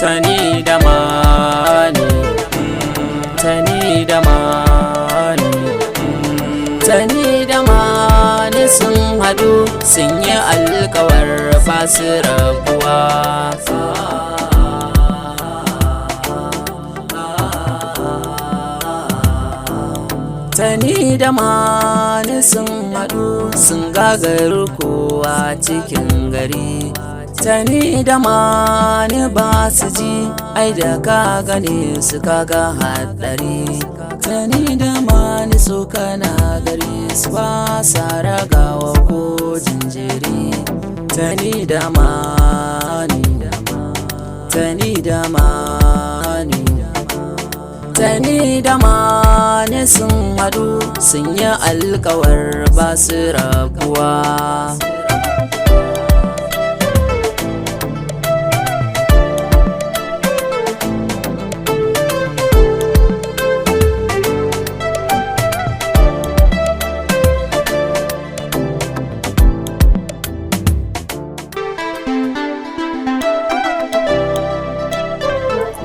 tani da mani, tani da mani, tani da mani sun haɗu sun yi alkawar ba su rabuwa. Tani da mani sun haɗu sun gagaru kowa cikin gari. Tani da mani ba su ji ai da ka gane su kaga haɗari. Tani da mani su kana gari su ba sa ragawa ko jinjiri. Tani da mani, tani da mani, tani da mani sun haɗu sun yi alkawar ba su rabuwa.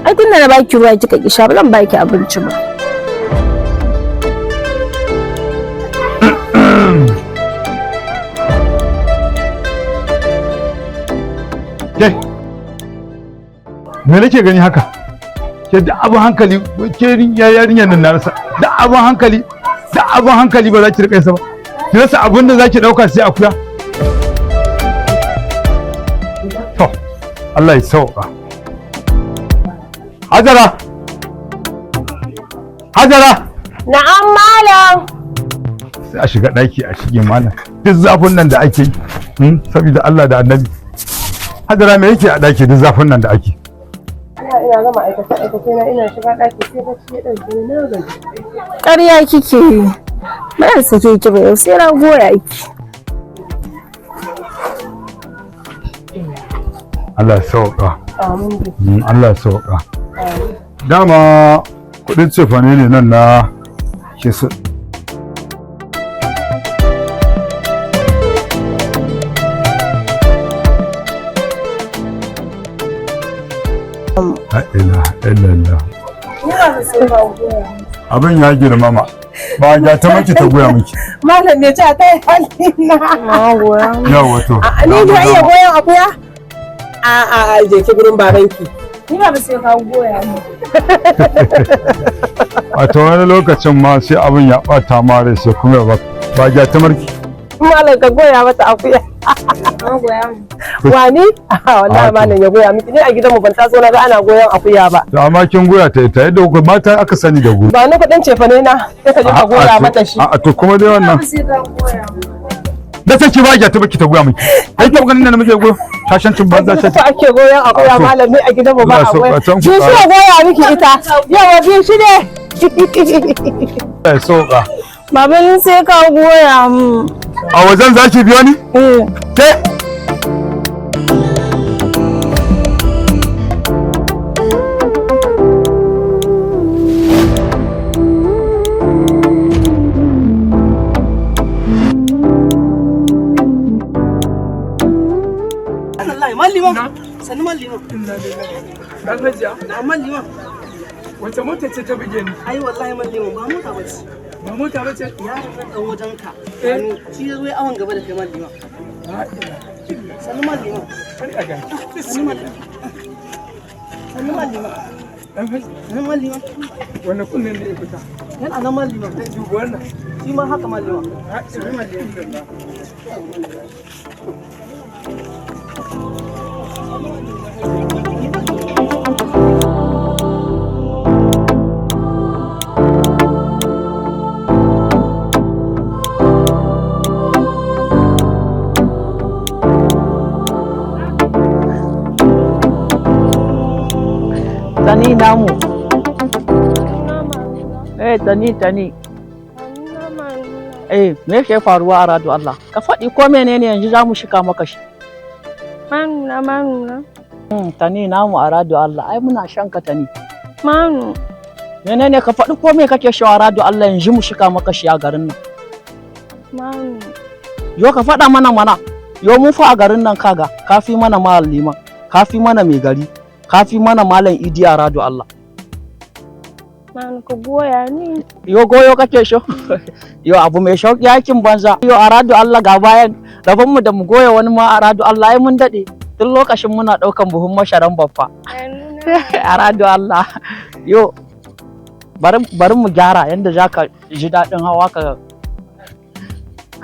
Ai tunda na baki ruwa kika ki sha ba zan baki abinci ba. Kai, me nake gani haka? Ke da abin hankali, ke yarinyar nan na rasa. Da abin hankali ba za ki rika yasa ba. Ki rasa abin da za ki ɗauka sai akuya. To, Allah ya sauka. Hajara! Hajara! Na'am malam. Sai a shiga ɗaki a shige malam. Duk zafin nan da ake yi, saboda Allah da Annabi. Hajara me yake a ɗaki duk zafin nan da ake? Ina gama aikace na ina shiga ɗaki sai bacci ya ɗauke ni na gaji. Ƙarya kike yi. Ba zan sake ki ba yau sai na goya ki. Allah ya sauka. Amin. Allah ya sauka. Dama kuɗin cefane ne nan na kisa. Abin ya girmama ba ya ta miki ta goya miki. Malam ne ta kai halina. Na goya. Yawa to. Ni ba iya goyon akuya? A je ki gurin babanki. Ni ba sai ka goya ni. Wato wani lokacin ma sai abin ya ɓata ma rai sai kuma ba ya ta marki. Malam ka goya mata akuya. Na goya mu. Wani? Wallahi malam ya goya miki. Ni a gidanmu ban taso na ga ana goyon akuya ba. To amma kin goya ta ita yadda mata aka sani da goyo. Ba ni kuɗin cefane na sai ka je ka goya mata shi. A to kuma dai wannan. Da take ba ya ta baki ta goya miki. Ai ta ganin nan muke goyo. Shashancin banza shi. Ta ake goyon akuya malam ni a gidanmu ba a goya. Shi shi goya miki ita. Yawa biyu shi ne. Sauka. Baban sai ka goya mu. A wajen zaki biyo ni? Ke? Sannu malliman. Dan hajiya. Na malliman. Wace mota ce ta buge ni? Ai wallahi malliman ba mota bace. Ba mota bace? Ya ran dan wajen ka. Shi ya zo ya awan gaba da kai malliman. Sannu malliman. Kari a ga. Sannu malliman. Sannu malliman. Dan hajiya. Sannu malliman. Wannan kunnen ne ya fita. Yana nan malliman. Zai duba wannan. Shi ma haka malliman. Sannu malliman. Tani namu. Tani. Me yake faruwa a rado Allah? Ka faɗi ko menene yanzu za mu shika maka shi. Manuna. Tani namu a rado Allah. Ai muna shan ka tani. Manu. Menene ka faɗi ko me kake shan a rado Allah yanzu mu shika maka shi a garin nan. Manu. Yo ka faɗa mana. Yo mu fa a garin nan kaga, ka fi mana malima, ka fi mana mai gari. kafi mana malam Idi a rado Allah. Man ka goya ni. Yo goyo kake sho. Yo abu mai shauki yakin banza. Yo a rado Allah ga bayan rabon mu da mu goya wani ma a rado Allah ai mun dade. Tun lokacin muna daukan buhun masharan baffa. A rado Allah. Yo bari mu gyara yanda zaka ji dadin hawa ka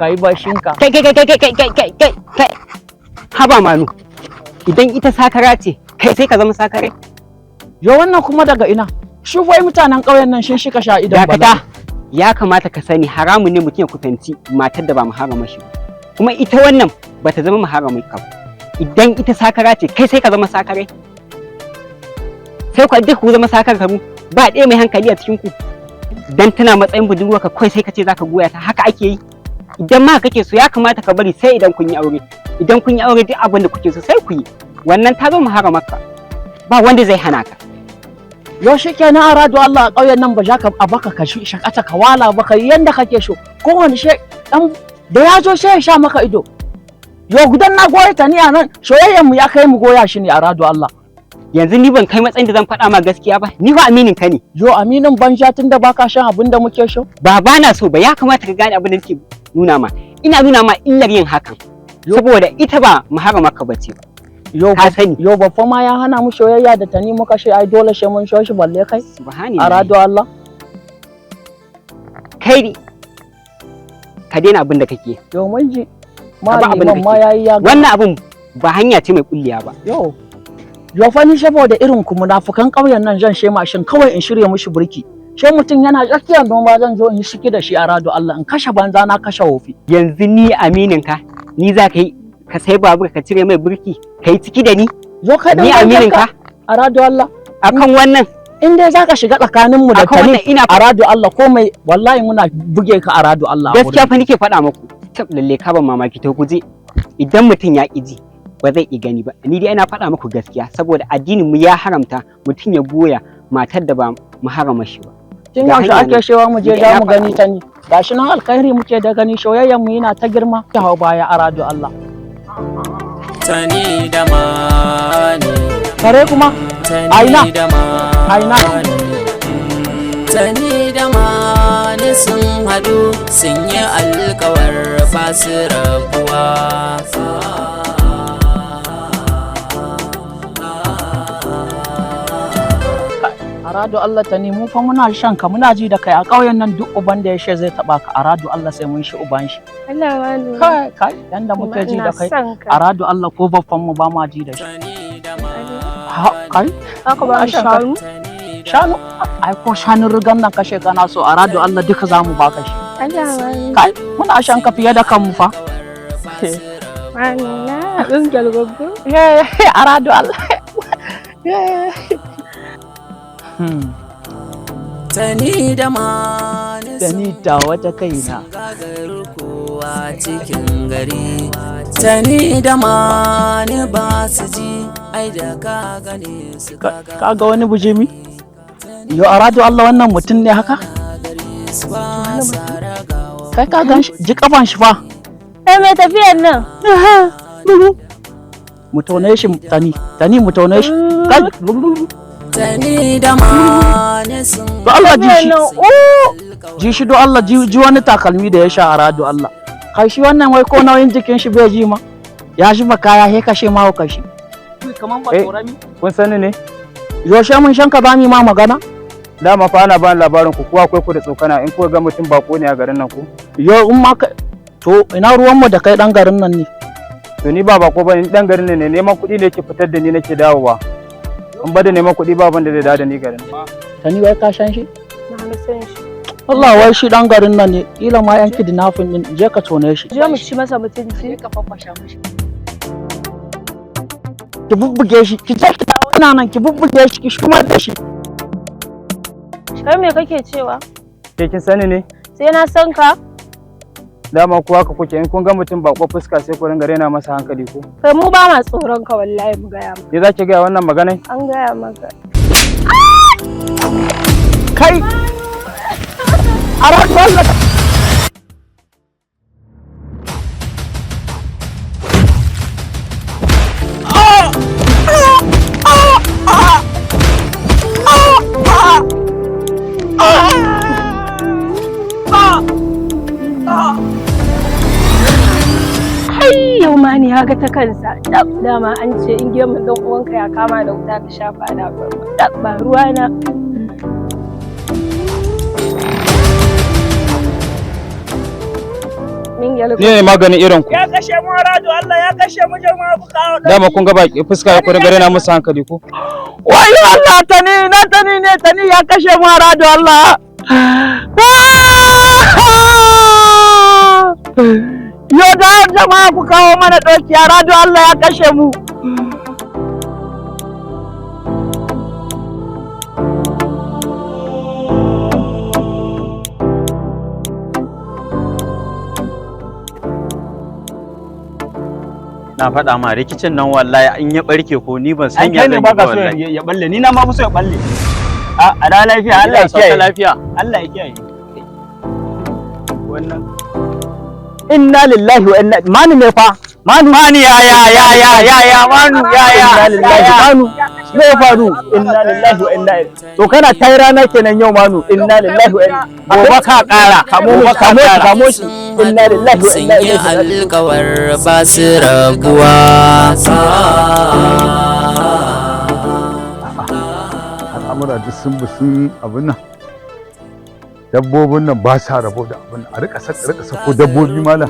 yi bashinka. Kai. Haba Manu. Idan ita sakara ce, kai sai ka zama sakare. Yo wannan kuma daga ina? Shi wai mutanen ƙauyen nan shin shika sha idan bala. Dakata. Ya kamata ka sani haramun ne mutum ya kusanci matar da ba muharrama shi ba. Kuma ita wannan bata zama muharramin ka ba. Idan ita sakara ce, kai sai ka zama sakare. Sai ku duk ku zama sakar kamu. Ba ɗaya mai hankali a cikin ku. Dan tana matsayin budurwa ka kai sai ka ce zaka goya ta, haka ake yi. Idan ma kake so ya kamata ka bari sai idan kun yi aure. Idan kun yi aure duk abin da kuke so sai ku yi. Wannan ta zo muharramar ka. Ba wanda zai hana ka. Yo shi kenan a rado Allah a ƙauyen nan ba za ka baka ka shakata ka wala baka yanda kake so. Kowane shi dan da ya zo sai ya sha maka ido. Yo gudan na goya ta ni a nan soyayyen mu ya kai mu goya shi ne a rado Allah. Yanzu ni ban kai matsayin da zan faɗa ma gaskiya ba. Ni fa aminin ka ne. Yo aminin banja tunda baka shan abin da muke so. Ba na so ba, ya kamata ka gane abin da nake nuna ma. Ina nuna ma illar yin hakan. Saboda ita ba muharramar ka bace ba. Yo ka sani. Yo babba ma ya hana mu soyayya da tani muka shi ai dole shi mun shi balle kai. Subhanallah. A rado Allah. Kai ka daina abin da kake. Yo mun ji. Abin Ma yayi ya. Wannan abin ba hanya ce mai kulliya ba. Yo fa ni saboda irin ku munafukan ƙauyen nan zan she mashin kawai in shirye mushi burki. She mutum yana tsakiyar noma zan zo in yi shiki da shi a rado Allah in kashe banza na kashe wofi. Yanzu ni aminin ka, ni za ka yi ka sai babur ka cire mai burki ka yi ciki da ni. Zo ka ni aminin ka a rado Allah. Akan wannan in dai zaka shiga tsakanin mu da tani a rado Allah komai wallahi muna buge ka a rado Allah. Gaskiya fa nake faɗa muku. Tab lalle ka ban mamaki to guje. Idan mutum ya ƙi ji ba zai iya gani ba. Ni dai ina faɗa muku gaskiya saboda addinin mu ya haramta mutum ya goya matar da ba muharrama shi ba. Tun yaushe ake shewa mu je da mu gani ta ni. Gashi nan alkhairi muke da gani soyayyen mu yana ta girma ta hau baya a rado Allah. Tani da mani. Kare kuma aina aina. Tani da mani sun hadu sun yi alkawar basu rabuwa. Arado Allah ta mu fa muna shan ka muna ji da kai a ƙauyen nan duk uban da ya she zai taba ka arado Allah sai mun shi uban shi. Allah wani. Kai yanda muke ji da kai arado Allah ko baffan mu ba ma ji da shi. Kai haka ba shanu. Shanu ai ko shanun rigan nan kashe kana so arado Allah duka za mu baka shi. Allah wani. Kai muna shan ka fiye da kanmu fa. Allah ungel gogo. Arado Allah. Tani da mani Tani ta wata kaina gagaru kowa cikin gari. Tani da mani ba su ji ai da ka gane su kaga wani bujimi yo arado Allah wannan mutum ne haka kai ka gan shi ji kafan shi fa mai tafiyar nan mu taune shi tani mu taune shi Tani da mani sun do Allah ji shi do Allah ji wani takalmi da ya sha arado Allah kai shi wannan wai ko nauyin jikin shi bai ji ma ya shi kaya he kashe ma ka shi kaman ba torami kun sani ne yaushe mun shanka ba mi ma magana dama fa ana ba labarin ku kuwa akwai ku da tsokana in ku ga mutum bako ne a garin nan ku yo in ma to ina ruwan mu da kai dan garin nan ne to ni ba bako bane dan garin ne neman kuɗi ne yake fitar da ni nake dawowa in ba da neman kuɗi ba ban da zai dawo da ni garin tani wai ka san shi na san shi Allah wai shi dan garin nan ne kila ma yan kidnapping din je ka tone shi je mu ci masa mutunci ka fafasha mishi ki bubbuge shi ki je ki dawo ina nan ki bubbuge shi ki shumar da shi kai me kake cewa ke kin sani ne sai na san ka dama kuwa ka kuke in kun ga mutum bako fuska sai ku ringa rena masa hankali ko kai mu ba ma tsoron ka wallahi mu gaya maka ke zaki ga wannan magana an gaya maka kai arad wallah ya ga ta kansa dama an ce in gemun dan uwanka ya kama da wuta ka shafa da ba ruwa na. Ni ne maganin irin ku. Ya kashe mu Aradu Allah ya kashe mu jama'a ku kawo. Dama kun ga baki fuska ku daga rena musu hankali ko? Wayo Allah tani ne ya kashe mu Aradu Allah. Yo da jama'a ku kawo mana ɗauki Aradu Allah ya kashe mu. Na faɗa ma rikicin nan wallahi in ya barke ko ni ban san ya zan yi ba wallahi. so ya balle ni na ma fi so ya balle. A da lafiya Allah ya kiyaye. Lafiya. Allah ya kiyaye. Wannan inna lillahi wa inna manu ne fa manu ya manu inna lillahi manu me ya faru inna lillahi wa inna ilaihi to kana kai rana kenan yau manu inna lillahi wa inna gobe ka kara kamo shi inna lillahi wa inna ilaihi sun yi alkawar ba su rabuwa. al'amura duk sun abin nan dabbobin nan ba sa rabo da abin a rika sako dabbobi malam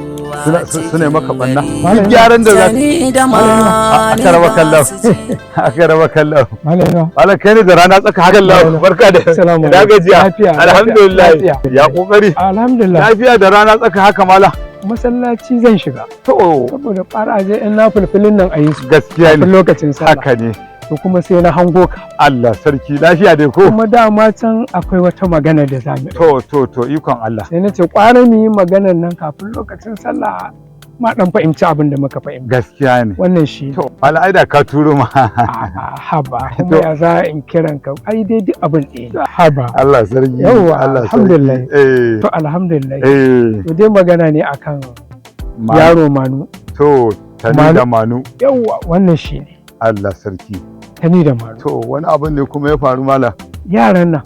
suna maka banna duk gyaran da za aka raba kallon malam kai ne da rana tsaka haka Allah barka da gajiya alhamdulillah ya kokari alhamdulillah lafiya da rana tsaka haka malam masallaci zan shiga to saboda fara je in na fulfilin nan a yi su gaskiya ne lokacin sallah haka ne to kuma sai na hango ka Allah sarki lafiya dai ko kuma dama can akwai wata magana da zamu to ikon Allah sai na ce kwara mu yi maganar nan kafin lokacin sallah ma dan fahimci abin da muka fahimta gaskiya ne wannan shi to al'aida ka turo ma haba kuma ya za in kiran ka ai dai duk abin ɗaya haba Allah sarki yawa Allah alhamdulillah sarki to alhamdulillah to dai magana ne akan yaro Manu to tani da Manu yawa wannan shi ne Allah sarki tani da Manu to wani abin ne kuma ya faru mala yaran nan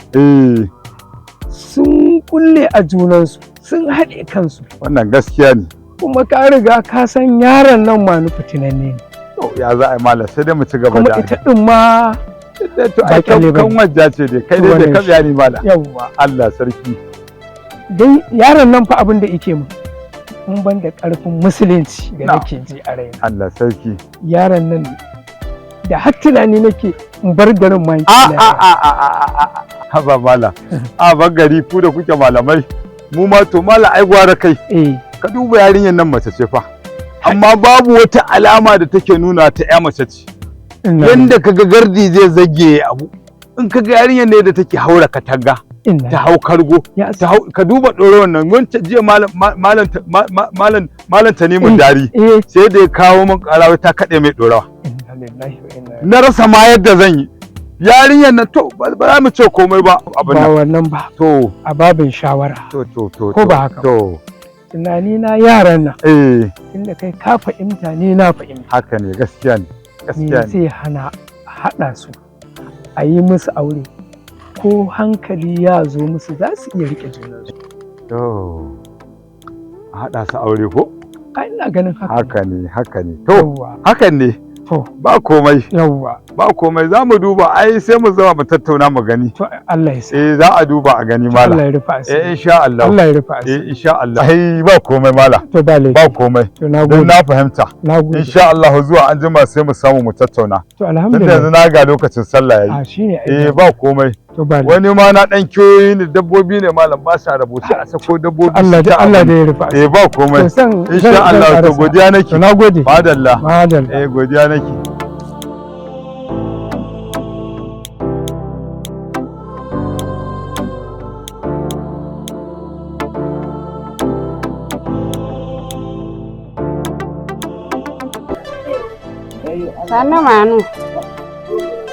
sun kulle a junansu sun haɗe kansu wannan gaskiya ne kuma ka riga ka san yaron nan Manu fitinanne ne to ya za a yi mala sai dai mu ci gaba da kuma ita din ma to ai kan wajja ce dai kai dai ka bayani mala yawwa Allah sarki dai yaron nan fa abin da yake mu mun ban da karfin musulunci da nake ji a raina Allah sarki yaron nan da har tunani nake in bar garin ma haba mala a bar gari ku da kuke malamai mu ma to mala ai gwara kai ka duba yarinyar nan mace ce fa amma babu wata alama da take nuna ta ya mace ce yanda kaga gardi zai zage abu in kaga yarinyar ne da take haura katanga ta hau kargo ka duba ɗorawar nan wancan jiya malam ta neman dari sai da ya kawo min ƙarawa ta kaɗe mai ɗorawa na rasa ma yadda zan yi yarinyar nan to ba za mu ce komai ba abin ba wannan ba to a babin shawara to ko ba haka to tunani na yaran nan inda kai ka fahimta ni na fahimta haka ne gaskiya ne gaskiya ne sai hana haɗa su a yi musu aure ko hankali ya zo musu za su iya rike junansu to a haɗa su aure ko ina ganin haka ne to hakan ne ba komai ba komai za mu duba ai sai mu zama mu tattauna mu gani to Allah ya sa za a duba a gani mala Allah ya rufa asiri insha Allah Allah ya rufa asiri insha Allah ai ba komai mala to ba komai to nagode na fahimta insha Allah zuwa an jima sai mu samu mu tattauna to alhamdulillah yanzu na ga lokacin sallah yayi shine ba komai to ba wani ma na dan kiyoyi ne dabbobi ne malam ba sa rabuci a sako dabbobi Allah da ya rufa ba komai insha Allah to godiya nake to nagode madalla madalla godiya nake Sannu Manu.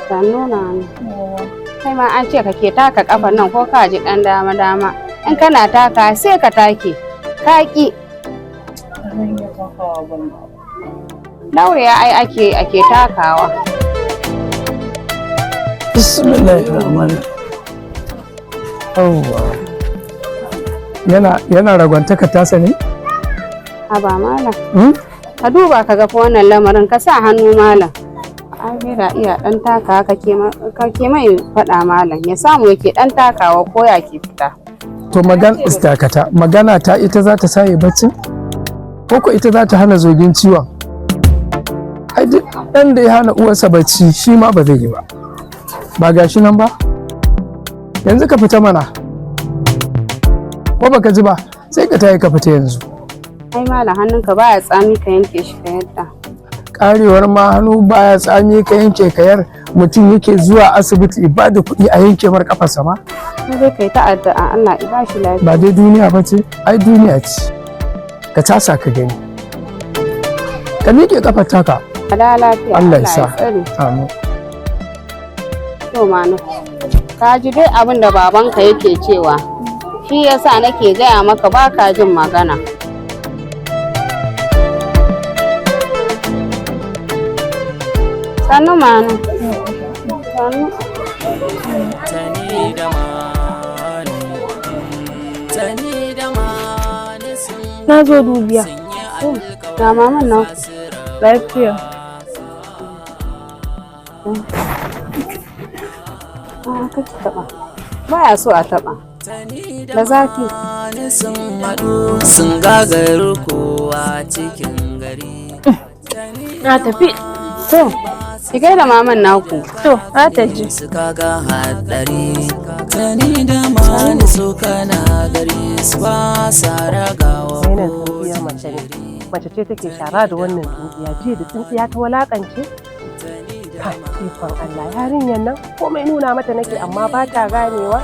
Sannu Nanu. Kai ma an ce kake taka kafan nan ko ka ji dan dama. In kana taka sai ka take. Ka ki. Daure ya ai ake takawa. Bismillahirrahmanirrahim. Yana ragwantaka tasa ne? Haba mala. ka duba ka ga fa wannan lamarin ka sa hannu malam. Amira iya dan taka kake mai faɗa malam ya samu yake dan takawa ko ya ke fita. To magana ta ita za ta sa ya bacci? Ko ita za ta hana zogin ciwon? Ai duk ɗan da ya hana uwarsa bacci shi ma ba zai yi ba. Ba gashi nan ba? Yanzu ka fita mana. Ko baka ji ba? Sai ka tayi ka fita yanzu. Ai malam hannunka baya tsami ka yanke shi ka yadda. Karewar ma hannu baya tsami ka yanke kayar mutum yake zuwa asibiti ba da kuɗi a yanke mar kafarsa ma. Sai kai ta addu'a Allah ya ba shi lafiya. Ba dai duniya ba ce? Ai duniya ce. Ka tasa ka gani. Ka miƙe kafar taka. Da lafiya Allah ya sa. Amin. To manu. Ka ji dai abin da babanka yake cewa. Shi yasa nake gaya maka baka jin magana. Sannu manu. Sannu. Na zo dubiya. Ga maman nan. Lafiya. Kake taɓa. Baya so a taɓa. Da zafi. Sun gagaru kowa cikin gari. Na tafi. To, ki gaida maman naku. To, na tafi. Suka ga haɗari. Tani da mani su kana gari su ba sa ragawa. Mace ce take shara da wannan tsintsiya jiya da tsintsiya ta walakance. Ikon Allah yarinyar nan komai nuna mata nake amma ba ta ganewa.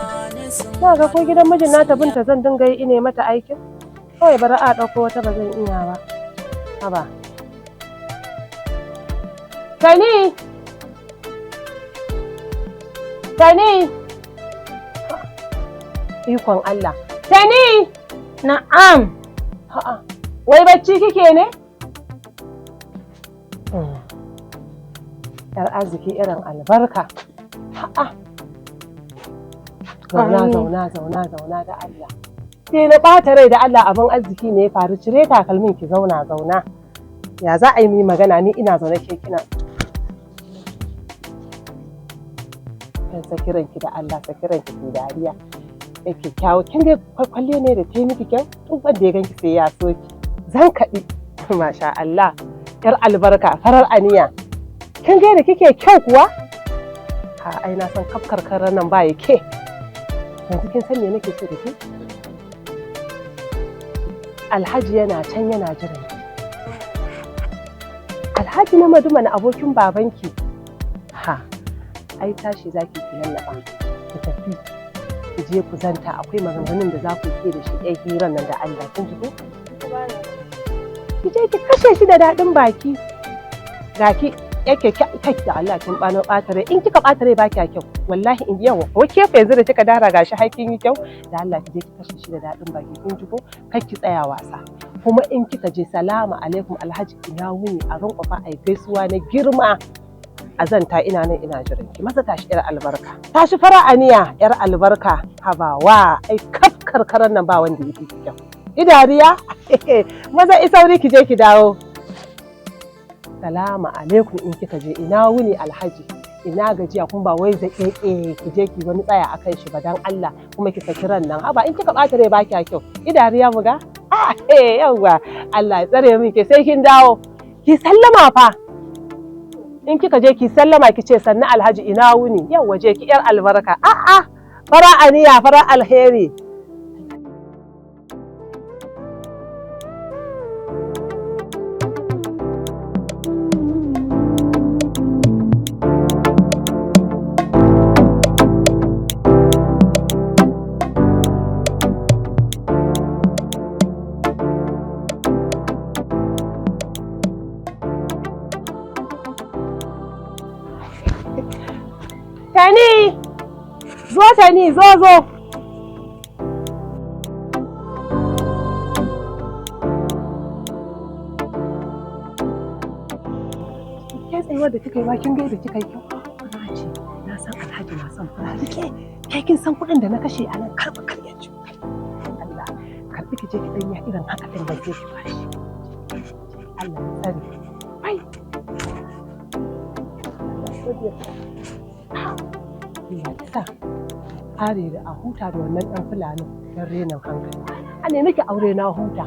Na ga ko gidan mijin nata binta zan dinga yi ine mata aikin. Kawai bari a ɗauko wata ba zan iya ba. Haba. Tani! Tani! Ikon Allah. Tani! Na'am. Ha'a. Wai bacci kike ne? Yar arziki irin albarka. Ha'a. Zauna da Allah. Sai na ɓata rai da Allah abin arziki ne ya faru cire takalmin ki zauna. Ya za a yi mi magana ni ina zaune ke kina. Sakiranki da Allah sakiranki ki dariya. Yake kyawu kin ga kwalle ne da ta yi miki kyau tun wanda ya ganki sai ya so ki. Zan kaɗi. Masha Allah. Yar albarka farar aniya. Kin ga da kike kyau kuwa? Ha ai na san kafkarkarar nan ba yake. Yanzu kin san me nake so da ke? Alhaji yana can yana jiran ki. Alhaji na Maduma na abokin babanki. Ha ai tashi zaki ki lallaba. Ki tafi. Ki je ku zanta akwai maganganun da za ku ke da shi ɗaya hirar nan da Allah kin ji ko? Ki je ki kashe shi da daɗin baki. Ga ki yake kai da Allah kin bano ɓata rai in kika ɓata rai ba kya kyau wallahi in yawa ko ke fa yanzu da kika dara gashi hakin yi kyau da Allah ki je ki kashe shi da daɗin baki kin ji ko kar ki tsaya wasa kuma in kika je salamu alaikum alhaji ina wuni a rinƙofa ai gaisuwa na girma a zanta ina nan ina jiran ki maza tashi yar albarka tashi fara aniya yar albarka habawa ai kaf karkaran nan ba wanda yake kyau idariya maza isauri ki je ki dawo salamu alaikum in kika je ina wuni alhaji ina gajiya kun ba wai zaƙeƙe ki je ki wani tsaya akan shi ba dan Allah kuma ki saki ran nan haba in kika ɓata rai ba kya kyau idariya mu ga yawwa Allah ya tsare min ke sai kin dawo ki sallama fa in kika je ki sallama ki ce sannu alhaji ina wuni yawwa je ki yar albarka a'a fara aniya fara alheri Tani! Zo Tani, zo! Ke tsayuwar da kika yi ma kin ga da kika yi kyau. Na ce, na san Alhaji na son fara rike. Kai kin san kuɗin da na kashe a nan karɓa karya ci. Allah, karɓi ki je ki ɗanya irin haka ɗin da ke ki bashi. Allah ya tsare. Ai. Allah ya sa. Are da a huta da wannan ɗan Fulani don renin hankali. A ne nake aure na huta.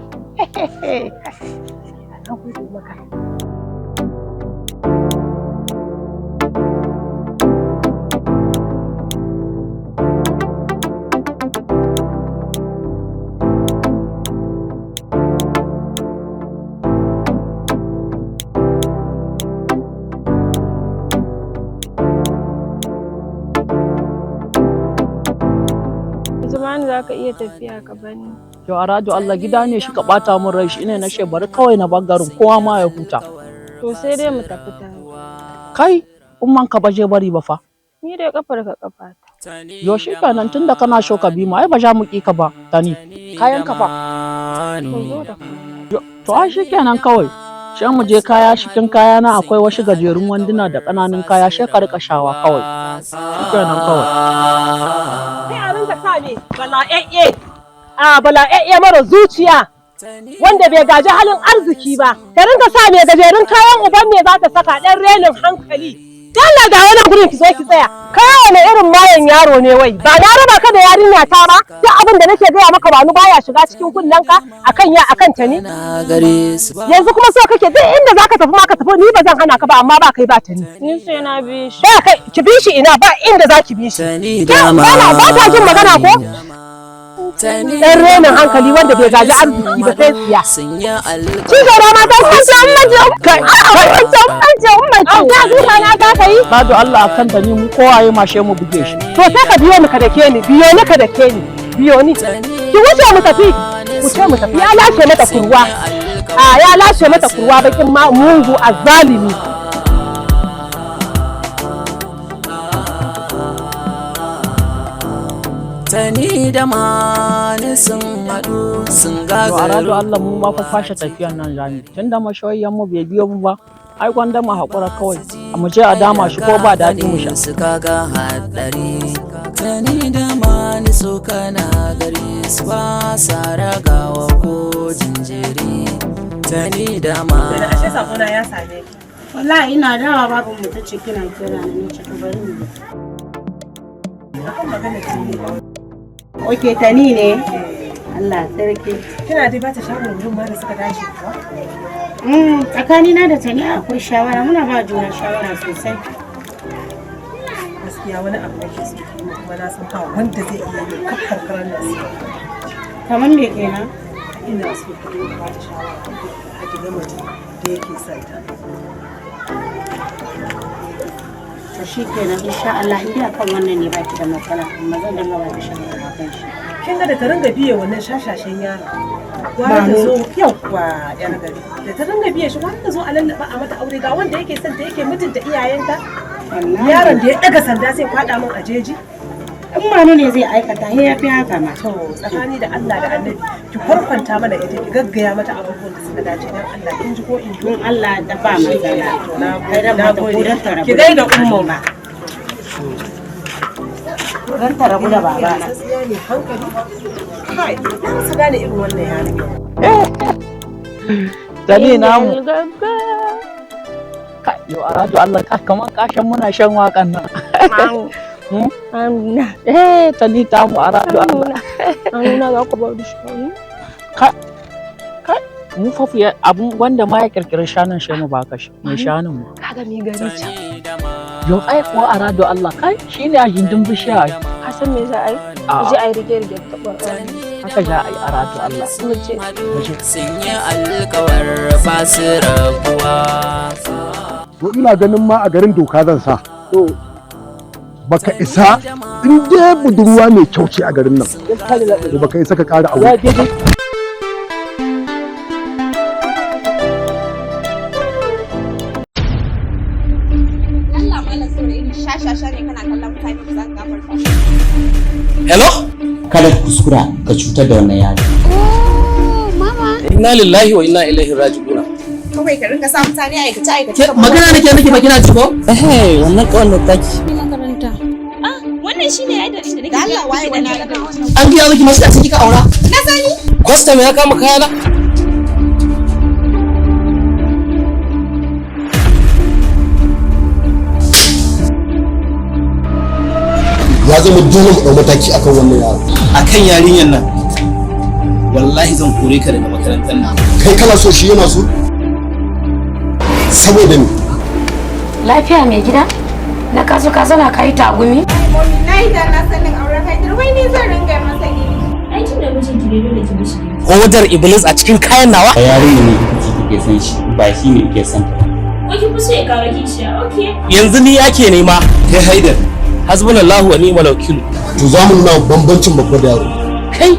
Na gode maka. Zumani za ka iya tafiya ka bani. Yau Aradu Allah gida ne shi ka bata min rai shi ne na ce bari kawai na bagarin kowa ma ya huta. To sai dai mu tafi tare. Kai umman ka baje bari ba fa. Ni dai kafar ka kafa ta. Yo shi kenan tunda kana so ka bi mu ai ba za mu ki ka ba tani. Kayan ka fa. To ai shi kenan kawai. Shan mu je kaya cikin kaya na akwai wasu gajerun wanduna da ƙananun kaya sai ka rika shawa kawai. Shi kenan kawai. Sai a rinka sa ne bala'e'e mara zuciya wanda bai gaji halin arziki ba. Ta rinka sa ne gajerun kayan uban me za ta saka ɗan renin hankali. Dalla ga wannan gurin ki zo ki tsaya. Kai wani irin mayan yaro ne wai. Ba na raba ka da yarinya ta ba. Duk abin da nake gaya maka ba ni baya shiga cikin kunnenka akan ta ne. Yanzu kuma so kake duk inda zaka tafi ma ka tafi ni ba zan hana ka ba amma ba kai ba ta ni. Ni sai na bi shi. Ba kai ki bi shi ina ba inda zaki bi shi. Ba ta jin magana ko? Ɗan renin hankali wanda bai gaji arziki ba sai tsiya. Shi gaba ma zan kwance ta zuwa na za ka yi. Ba da Allah akan ta ni mu kowaye mashe mu buge shi. To sai ka biyo ni ka dake ni, biyo ni. Ki wuce mu tafi, mu tafi ya lashe mata kurwa. Ya lashe mata kurwa bakin ma mungu azzalimi. Tani da mani sun haɗu sun Aradu gagaru. Allah mu ma fa fashe tafiyan nan zani. Tunda mashoyiyan mu bai biyo mu ba. Ai gwanda mu haƙura kawai. Mu je a dama shi ko ba daɗi mu sha. Suka ga haɗari. Tani da mani so kana gari su ba sa ragawa ko jinjiri. Tani da mani. Ashe sakona ya same ki. Wallahi ina dawa babu mu ta ce kina kira ni ce to bari mu. Oke tani ne. Allah sarki. Kina dai ba ta shawarar wurin ma da suka dace kuwa? Tsakanina da tani akwai shawara muna ba juna shawara sosai. Gaskiya wani abu nake so kuma na san ba wanda zai iya yin kafar karan nan. Kamar me kenan? Ina so ki ba ta shawara a gidan mutum da yake son ta. To shi kenan insha Allah in dai akan wannan ne baki da matsala amma zan dinga ba ta shawara akan shi. Kin ga da ta ringa biye wannan shashashen yaro. Wani ta zo yauwa yar gari. Da ta ringa biye shi wani ta zo a lallaba a mata aure ga wanda yake son ta yake mutunta iyayenta. Yaron da ya daga sanda sai kwada min a jeji. In manu ne zai aikata he ya fi haka ma. To tsakani da Allah da Annabi ki farfanta mana ita ki gaggaya mata abubuwan da suka dace dan Allah kin ji ko in ji. In Allah da ba matsala. Kai da mata ko dan ta rabu. Ki gaida ummu ba. Dan ta rabu da baba na. Kai, na su gane irin wannan yarinya. Tani namu. Yo Aradu Allah ka kaman kashin muna shan wakan nan. Amina. Tani ta mu Aradu Allah. Amina za ku ba da shi. Kai mu fa fiye abun wanda ma ya kirkiri shanun shi mu ba ka shi. Mai shanun mu. Kaga mi gari can. Yo ai ko Aradu Allah kai shine a gindin bishiya. Ka san me za a yi? Je a yi rige-rige ta Qur'ani. Haka za a yi Aradu Allah. Sun yi alkawar ba su rabuwa. To ina ganin ma a garin doka zan sa. To baka isa in dai budurwa mai kyau ce a garin nan. To baka isa ka ƙara aure. Hello? Kada ku kuskura ka cutar da wannan yaro. Inna lillahi wa inna ilaihi raji'un. Kawai ka rinka sa mutane aikace. Magana nake nake ba kina ji ko? Wannan kawai da taki. Makaranta. Wannan shine ya da nake. Da Allah waye da na ga. An biya miki masu da kika aura? Na sani. Custom ya kama kayana. ya zama dole mu ɗau mataki akan wannan yaro. Akan yarinyar nan wallahi zan kore ka daga makarantar nan. Kai kana so shi yana so? Saboda ni. Lafiya mai gida? Na kaso ka zana ka yi tagumi? Na yi da na sanin auren Haidar, wai ni zan ringa masa gini. Aikin da mijinki ne dole ki mishi. Hodar Iblis a cikin kayan nawa? Yarinya ne kike san shi ba shi ne kike san ta. Ko ki fi so ya kawo kishiya, okay. Yanzu ni ake nema. Kai Haidar, hasbunallahu wa ni'mal wakil. To za mu nuna bambancin babba da yaro. Kai